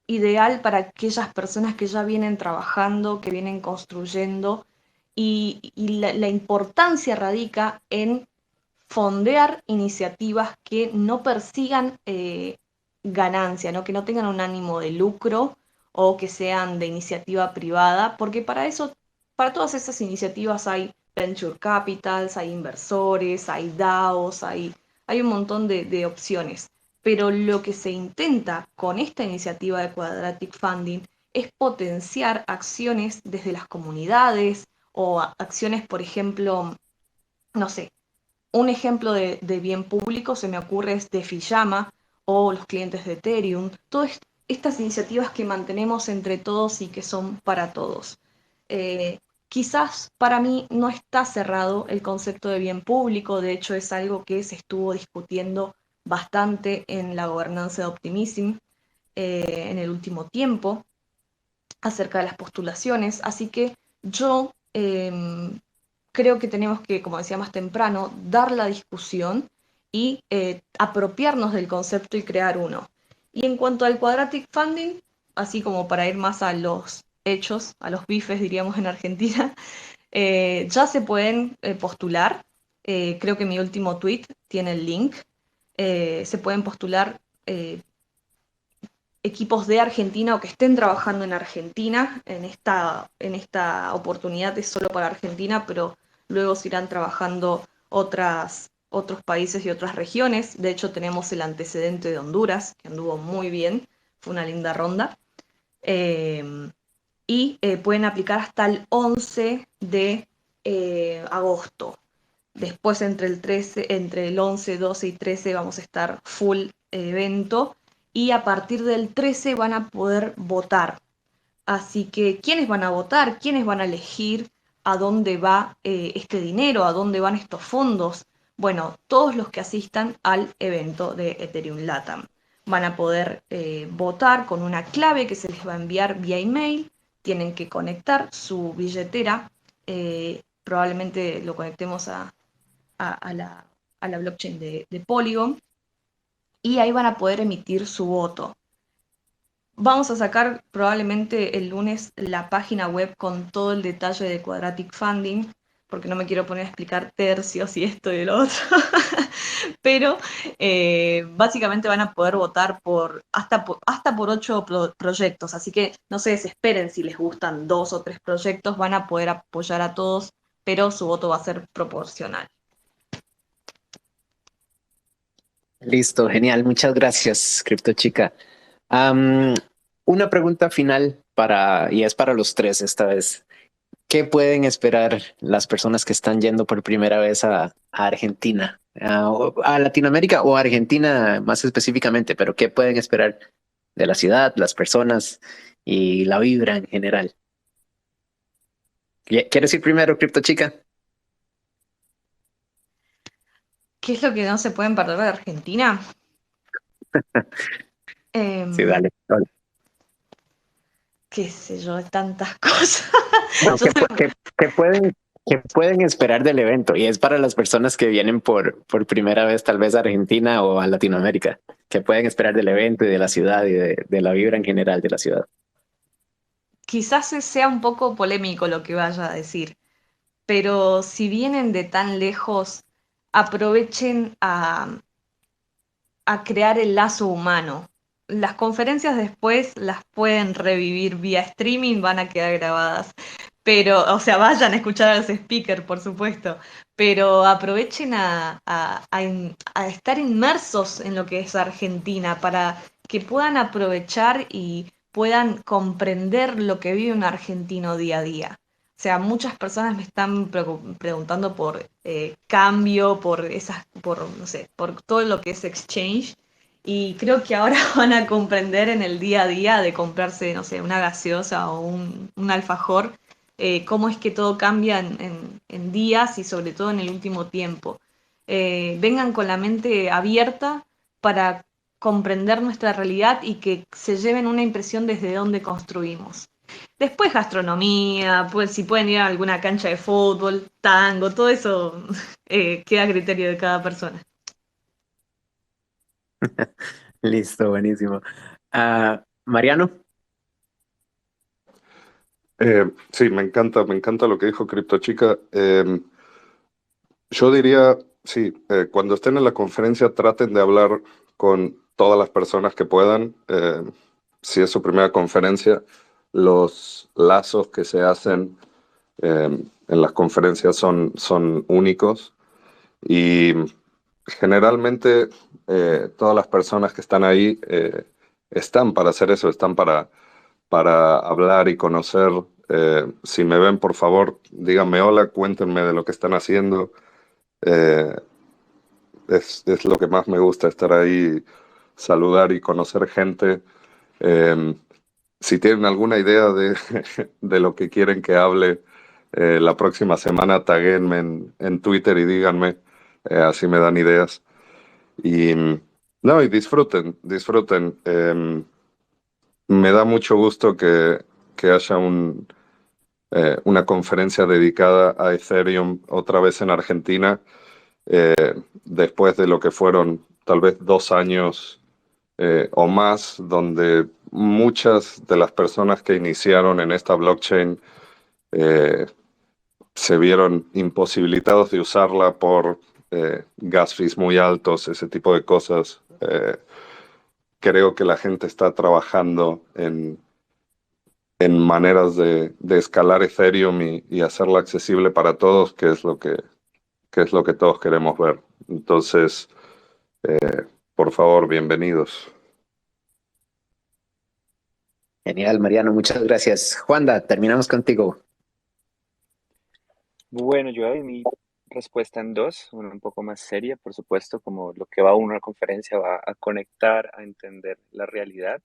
ideal para aquellas personas que ya vienen trabajando, que vienen construyendo, y la importancia radica en fondear iniciativas que no persigan ganancia, ¿no? Que no tengan un ánimo de lucro o que sean de iniciativa privada, porque para eso, para todas esas iniciativas hay venture capitals, hay inversores, hay DAOs, hay un montón de opciones. Pero lo que se intenta con esta iniciativa de Quadratic Funding es potenciar acciones desde las comunidades o acciones, por ejemplo, no sé, un ejemplo de bien público se me ocurre es de Fijama o los clientes de Ethereum, todas estas iniciativas que mantenemos entre todos y que son para todos. Eh, Quizás para mí no está cerrado el concepto de bien público, de hecho es algo que se estuvo discutiendo bastante en la gobernanza de Optimism en el último tiempo acerca de las postulaciones, así que yo creo que tenemos que, como decía más temprano, dar la discusión y apropiarnos del concepto y crear uno. Y en cuanto al quadratic funding, así como para ir más a los hechos, a los bifes, diríamos en Argentina, ya se pueden postular. Creo que mi último tweet tiene el link. Se pueden postular equipos de Argentina o que estén trabajando en Argentina. En esta oportunidad es solo para Argentina, pero luego se irán trabajando otros países y otras regiones. De hecho, tenemos el antecedente de Honduras, que anduvo muy bien, fue una linda ronda. Pueden aplicar hasta el 11 de agosto. Después entre el 11, 12 y 13 vamos a estar full evento y a partir del 13 van a poder votar. Así que, ¿quiénes van a votar? ¿Quiénes van a elegir a dónde va este dinero? ¿A dónde van estos fondos? Bueno, todos los que asistan al evento de Ethereum Latam van a poder votar con una clave que se les va a enviar vía email. Tienen que conectar su billetera. Probablemente lo conectemos a la blockchain de Polygon y ahí van a poder emitir su voto. Vamos a sacar probablemente el lunes la página web con todo el detalle de Quadratic Funding, porque no me quiero poner a explicar tercios y esto y lo otro, pero básicamente van a poder votar hasta por 8 proyectos, así que no se desesperen si les gustan 2 o 3 proyectos, van a poder apoyar a todos, pero su voto va a ser proporcional. listo, genial. Muchas gracias, CryptoChica. Una pregunta final y es para los tres esta vez. ¿Qué pueden esperar las personas que están yendo por primera vez a Argentina, a Latinoamérica o a Argentina más específicamente? Pero ¿qué pueden esperar de la ciudad, las personas y la vibra en general? ¿Quieres ir primero, CryptoChica? ¿Qué es lo que no se pueden perder de Argentina? Sí, Em, dale. Dale. qué sé yo, de tantas cosas. No, Yo soy, que pueden esperar del evento? Y es para las personas que vienen por primera vez tal vez a Argentina o a Latinoamérica. ¿Qué pueden esperar del evento y de la ciudad y de la vibra en general de la ciudad? quizás sea un poco polémico lo que vaya a decir, pero si vienen de tan lejos, aprovechen a crear el lazo humano. Las conferencias después las pueden revivir vía streaming, van a quedar grabadas. Pero, o sea, vayan a escuchar a los speakers, por supuesto, pero aprovechen a estar inmersos en lo que es Argentina para que puedan aprovechar y puedan comprender lo que vive un argentino día a día. O sea, muchas personas me están preguntando por cambio, no sé, por todo lo que es exchange. Y creo que ahora van a comprender en el día a día de comprarse, no sé, una gaseosa o un alfajor, cómo es que todo cambia en días y sobre todo en el último tiempo. Vengan con la mente abierta para comprender nuestra realidad y que se lleven una impresión desde dónde construimos. Después gastronomía, pues si pueden ir a alguna cancha de fútbol, tango, todo eso queda a criterio de cada persona. Listo, buenísimo. Mariano, Sí, me encanta lo que dijo CryptoChica. Yo diría, sí, cuando estén en la conferencia traten de hablar con todas las personas que puedan. Si es su primera conferencia, los lazos que se hacen en las conferencias son únicos y generalmente todas las personas que están ahí están para hacer eso, están para hablar y conocer. Si me ven, por favor, díganme hola, cuéntenme de lo que están haciendo. Eh, es lo que más me gusta, estar ahí, saludar y conocer gente. Eh, si tienen alguna idea de, de lo que quieren que hable la próxima semana, taguenme en Twitter y díganme, así me dan ideas. Y no, y disfruten, disfruten. Me da mucho gusto que haya una conferencia dedicada a Ethereum otra vez en Argentina, después de lo que fueron tal vez 2 años o más, donde muchas de las personas que iniciaron en esta blockchain eh, se vieron imposibilitados de usarla por gas fees muy altos, ese tipo de cosas. Creo que la gente está trabajando en maneras de escalar Ethereum y hacerla accesible para todos, que es lo que todos queremos ver. Entonces, por favor, bienvenidos. genial, Mariano, muchas gracias. Juanda, terminamos contigo. Bueno, yo doy mi respuesta en dos, una un poco más seria, por supuesto, como lo que va a una conferencia va a conectar, a entender la realidad.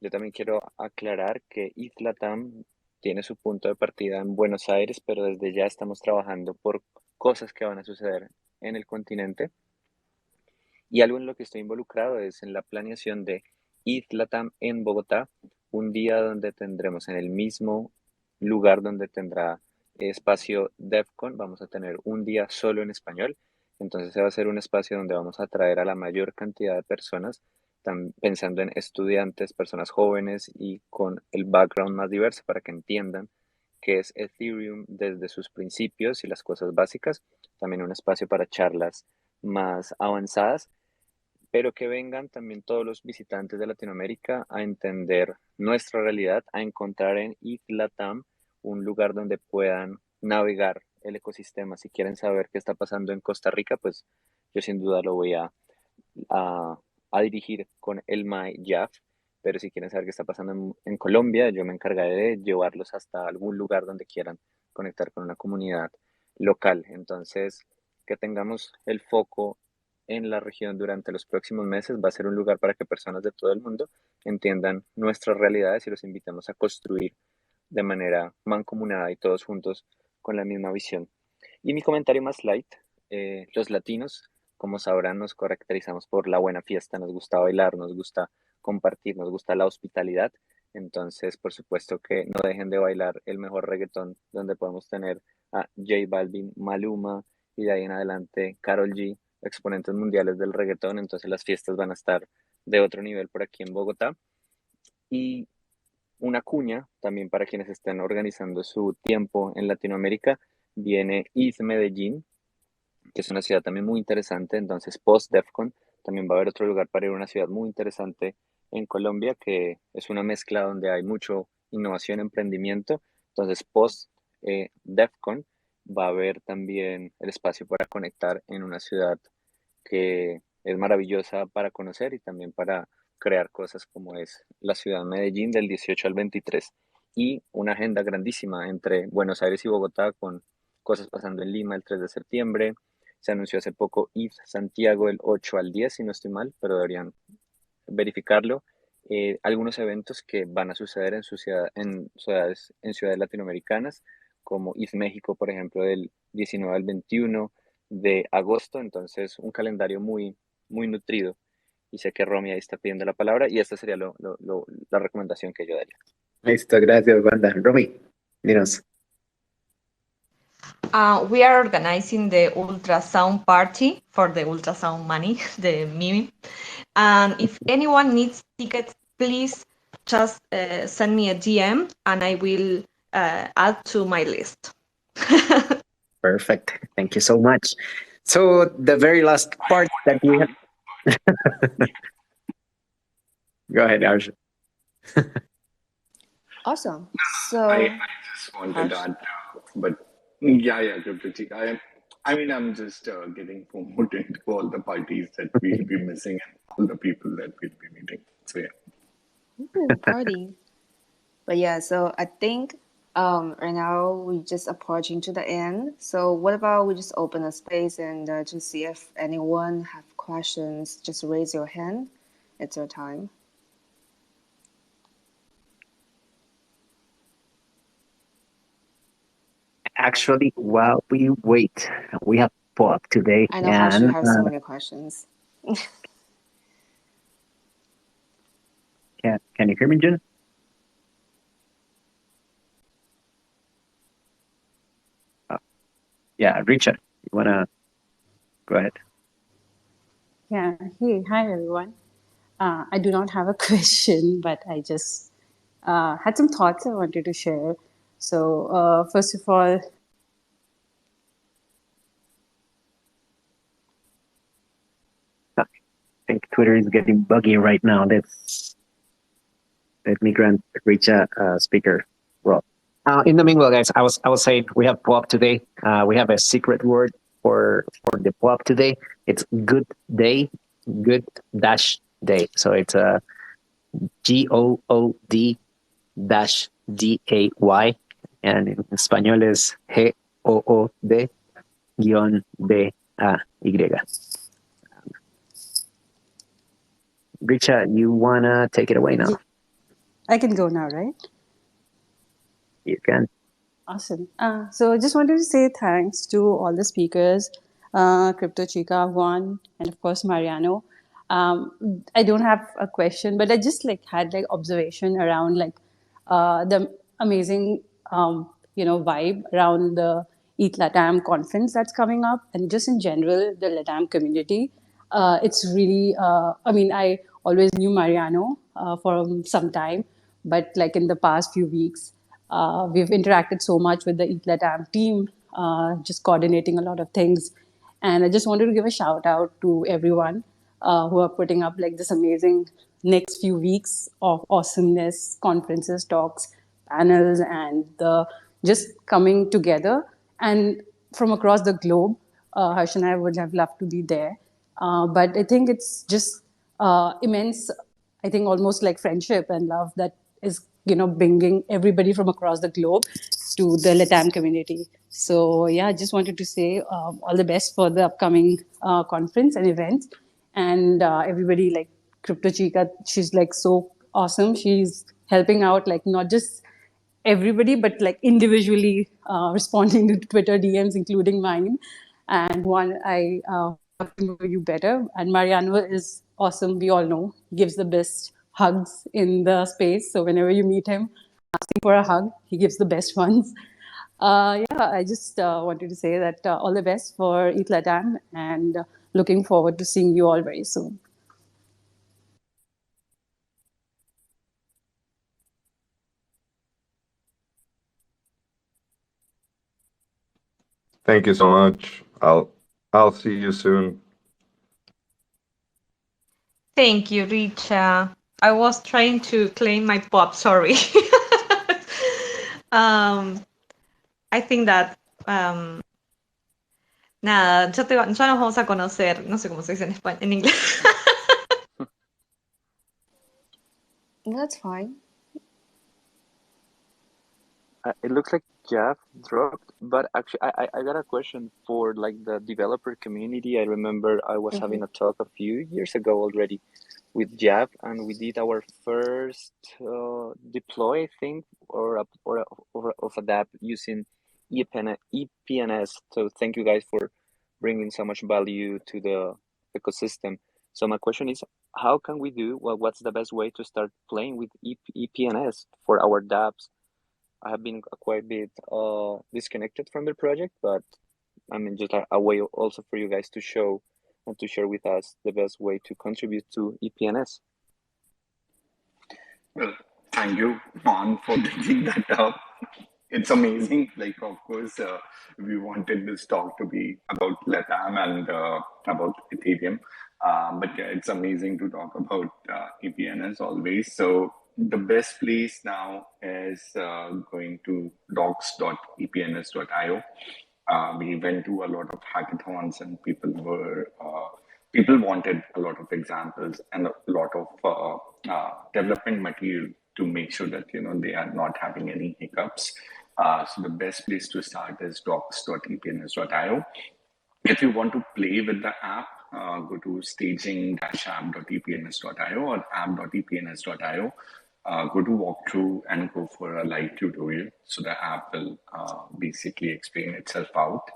Yo también quiero aclarar que ETHLatam tiene su punto de partida en Buenos Aires, pero desde ya estamos trabajando por cosas que van a suceder en el continente. Y algo en lo que estoy involucrado es en la planeación de ETHLatam en Bogotá, un día donde tendremos en el mismo lugar donde tendrá espacio DevCon, vamos a tener un día solo en español. Entonces se va a ser un espacio donde vamos a atraer a la mayor cantidad de personas, pensando en estudiantes, personas jóvenes y con el background más diverso para que entiendan qué es Ethereum desde sus principios y las cosas básicas. También un espacio para charlas más avanzadas, pero que vengan también todos los visitantes de Latinoamérica a entender nuestra realidad, a encontrar en ETHLatam un lugar donde puedan navegar el ecosistema. Si quieren saber qué está pasando en Costa Rica, pues yo sin duda lo voy a, a dirigir con el MyJaff, pero si quieren saber qué está pasando en Colombia, yo me encargaré de llevarlos hasta algún lugar donde quieran conectar con una comunidad local. Entonces, que tengamos el foco en la región durante los próximos meses va a ser un lugar para que personas de todo el mundo entiendan nuestras realidades y los invitemos a construir de manera mancomunada y todos juntos con la misma visión. Y mi comentario más light, los latinos, como sabrán, nos caracterizamos por la buena fiesta, nos gusta bailar, nos gusta compartir, nos gusta la hospitalidad. Entonces, por supuesto que no dejen de bailar el mejor reggaetón, donde podemos tener a J Balvin, Maluma y de ahí en adelante Karol G, exponentes mundiales del reggaetón. Entonces las fiestas van a estar de otro nivel por aquí en Bogotá. Y una cuña también para quienes estén organizando su tiempo en Latinoamérica, viene ETH Medellín, que es una ciudad también muy interesante. Entonces, post DEFCON, también va a haber otro lugar para ir a una ciudad muy interesante en Colombia, que es una mezcla donde hay mucho innovación, emprendimiento. Entonces, post DEFCON, va a haber también el espacio para conectar en una ciudad que es maravillosa para conocer y también para crear cosas como es la ciudad de Medellín del 18 al 23 y una agenda grandísima entre Buenos Aires y Bogotá con cosas pasando en Lima el 3 de septiembre. Se anunció hace poco ETH Santiago el 8 al 10, si no estoy mal, pero deberían verificarlo. Algunos eventos que van a suceder en ciudades latinoamericanas, como ETH México, por ejemplo, del 19 al 21 de agosto. Entonces, un calendario muy, muy nutrido. Y sé que Romy ahí está pidiendo la palabra y esta sería la recomendación que yo daría. Listo, gracias, Wanda. Romy, dinos. We are organizing the ultrasound party for the ultrasound money, the meme. And if anyone needs tickets, please just send me a DM and I will add to my list. Perfect. Thank you so much. So the very last part that we have. Go ahead, Arjun. Awesome. So I just wanted that, but yeah, CryptoChica. I'm just getting promoted to all the parties that we'll be missing and all the people that we'll be meeting. So yeah. party. But yeah, so I think right now we're just approaching to the end. So what about we just open a space and just see if anyone have questions, just raise your hand. It's your time. Actually, while we wait, we have Pop today. I know Hash, you have so many questions. Can you hear me, Jun? Yeah, Richard, you wanna go ahead? Yeah. Hey, hi everyone. I do not have a question, but I just had some thoughts I wanted to share. So first of all, I think Twitter is getting buggy right now. Let me grant Richard speaker role. In the meanwhile, guys, I was saying we have Pop today. We have a secret word for the Pop today. It's good day, good dash day. So it's a GOOD dash DAY, and in Español is GOOD guión DAY. Richard, you wanna take it away now? I can go now, right? You can. Awesome. So I just wanted to say thanks to all the speakers, CryptoChica, Juan, and of course Mariano. I don't have a question, but I just had observation around the amazing vibe around the ETHLatam conference that's coming up, and just in general the Latam community. It's really I always knew Mariano for some time, but in the past few weeks we've interacted so much with the ETHLatam team, just coordinating a lot of things. And I just wanted to give a shout out to everyone who are putting up this amazing next few weeks of awesomeness, conferences, talks, panels, and just coming together. And from across the globe, Harsh and I would have loved to be there. But I think it's just immense, I think almost like friendship and love that is bringing everybody from across the globe to the Latam community. So yeah, I just wanted to say all the best for the upcoming conference and events. And everybody CryptoChica, she's so awesome. She's helping out not just everybody, but like individually responding to Twitter DMs, including mine. And one, I got to know you better. And Mariano is awesome. We all know he gives the best hugs in the space. So whenever you meet him, asking for a hug, he gives the best ones. Yeah, I just wanted to say that all the best for ETHLatam, and looking forward to seeing you all very soon. Thank you so much. I'll see you soon. Thank you, Richa. I was trying to claim my pop, sorry. I think that nada, ya nos vamos a conocer, no sé cómo se dice en español, en inglés. That's fine. It looks like Jeff dropped, but actually, I got a question for like the developer community. I remember I was having a talk a few years ago already with Jeff, and we did our first deploy, I think, of a dApp using EPNS. So thank you guys for bringing so much value to the ecosystem. So my question is, how can we do? Well, what's the best way to start playing with EPNS for our dApps? I have been quite a bit disconnected from the project, but I mean, just a way also for you guys to show and to share with us the best way to contribute to EPNS. Well, thank you, Juan, for bringing that up. It's amazing. Like, of course, we wanted this talk to be about Latam and about Ethereum. But yeah, it's amazing to talk about EPNS always. So the best place now is going to docs.epns.io. We went to a lot of hackathons, and people wanted a lot of examples and a lot of development material to make sure that they are not having any hiccups. So the best place to start is docs.epns.io. If you want to play with the app, go to staging-app.epns.io or app.epns.io. Go to walkthrough and go for a live tutorial. So the app will basically explain itself out.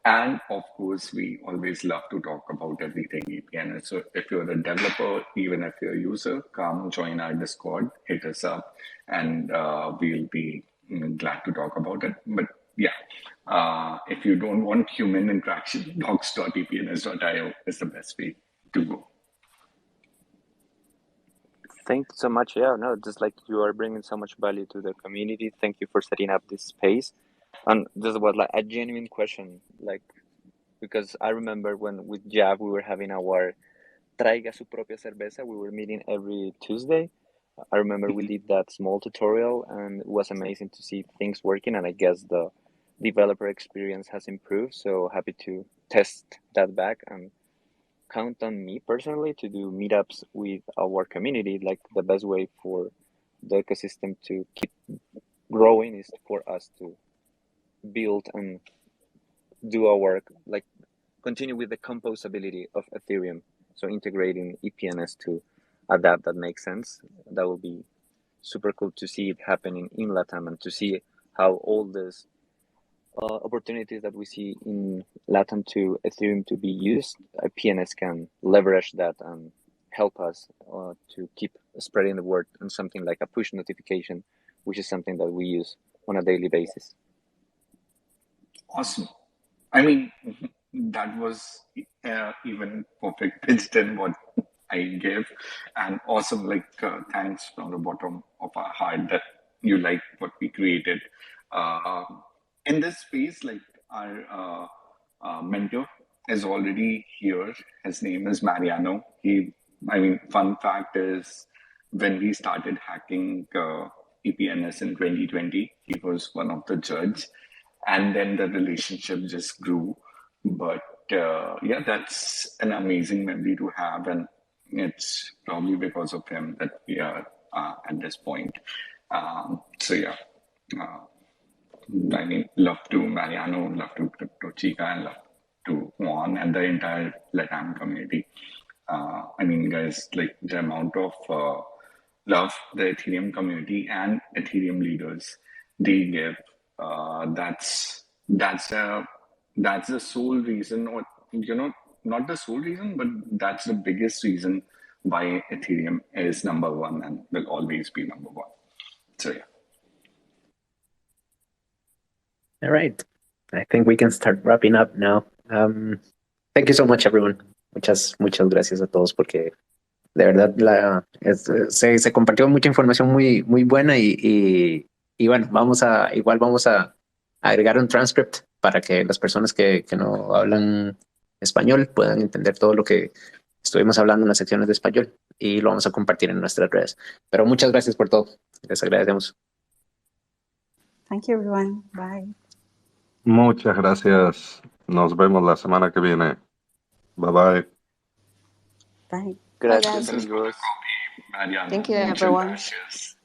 And of course, we always love to talk about everything EPNS. So if you're a developer, even if you're a user, come join our Discord, hit us up, and we'll be glad to talk about it. But yeah, if you don't want human interaction, docs.epns.io is the best way to go. Thanks so much. Yeah, no, just like you are bringing so much value to the community. Thank you for setting up this space. And this was like a genuine question, like, because I remember when with Jav, we were having our traiga su propia cerveza. We were meeting every Tuesday. I remember we did that small tutorial, and it was amazing to see things working. And I guess the developer experience has improved. So happy to test that back, and count on me personally to do meetups with our community. Like the best way for the ecosystem to keep growing is for us to build and do our work, like continue with the composability of Ethereum. So integrating EPNS to a dApp that makes sense. That will be super cool to see it happening in Latam, and to see how all these opportunities that we see in Latam to Ethereum to be used, EPNS can leverage that and help us to keep spreading the word, and something like a push notification, which is something that we use on a daily basis. Awesome. I mean, that was even perfect pitched in what I gave, and awesome. Like, thanks from the bottom of our heart that you like what we created. In this space, like our mentor is already here. His name is Mariano. Fun fact is, when we started hacking EPNS in 2020, he was one of the judges, and then the relationship just grew. But yeah, that's an amazing memory to have, and it's probably because of him that we are at this point. So yeah, love to Mariano, love to CryptoChica, and love to Juan and the entire Latam community. Guys, like the amount of love the Ethereum community and Ethereum leaders they give. That's the sole reason, or not the sole reason, but that's the biggest reason why Ethereum is number one and will always be number one. So yeah. All right. I think we can start wrapping up now. Thank you so much, everyone. Muchas gracias a todos porque de verdad se compartió mucha información muy buena y bueno, vamos a agregar un transcript para que las personas que no hablan español puedan entender todo lo que estuvimos hablando en las secciones de español y lo vamos a compartir en nuestras redes. Pero muchas gracias por todo. Les agradecemos. Thank you, everyone. Bye. Muchas gracias. Nos vemos la semana que viene. Bye bye. Bye. Gracias, guys. amigos. Mariano, Thank you, muchas everyone. gracias.